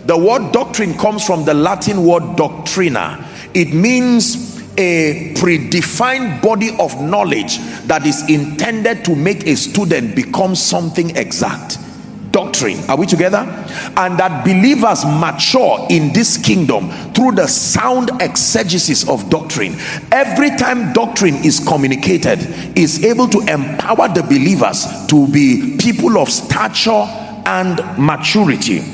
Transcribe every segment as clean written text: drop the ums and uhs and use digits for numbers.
The word doctrine comes from the Latin word doctrina. It means a predefined body of knowledge that is intended to make a student become something exact. Doctrine, are we together? And that believers mature in this kingdom through the sound exegesis of doctrine. Every time doctrine is communicated, is able to empower the believers to be people of stature and maturity.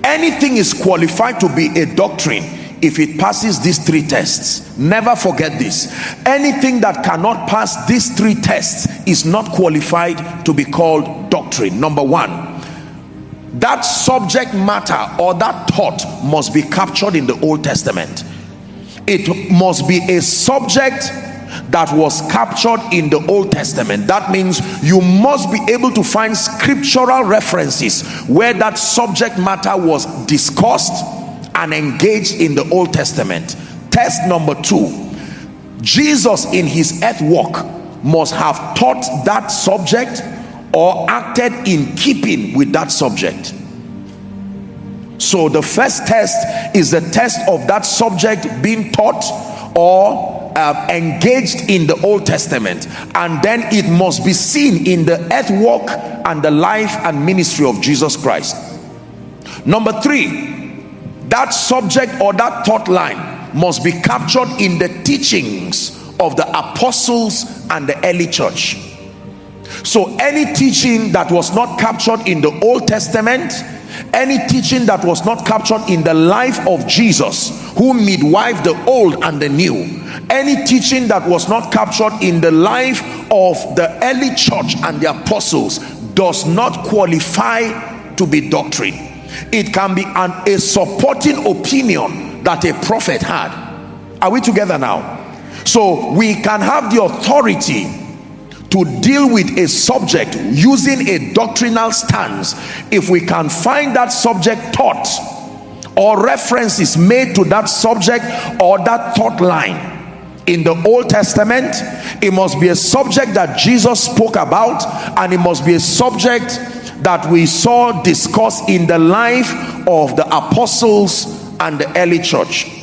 Anything is qualified to be a doctrine if it passes these three tests. Never forget this. Anything that cannot pass these three tests is not qualified to be called doctrine. Number one, that subject matter or that thought must be captured in the Old Testament. It must be a subject that was captured in the Old Testament. That means you must be able to find scriptural references where that subject matter was discussed and engaged in the Old Testament. Test number two, Jesus in his earth walk must have taught that subject or acted in keeping with that subject. So the first test is the test of that subject being taught or engaged in the Old Testament, and then it must be seen in the earth walk and the life and ministry of Jesus Christ. Number three, that subject or that thought line must be captured in the teachings of the apostles and the early church. So any teaching that was not captured in the Old Testament, any teaching that was not captured in the life of Jesus, who midwifed the old and the new, any teaching that was not captured in the life of the early church and the apostles, does not qualify to be doctrine. It can be a supporting opinion that a prophet had. Are we together now? So we can have the authority to deal with a subject using a doctrinal stance if we can find that subject taught or references made to that subject or that thought line in the Old Testament. It must be a subject that Jesus spoke about, and it must be a subject that we saw discussed in the life of the apostles and the early church.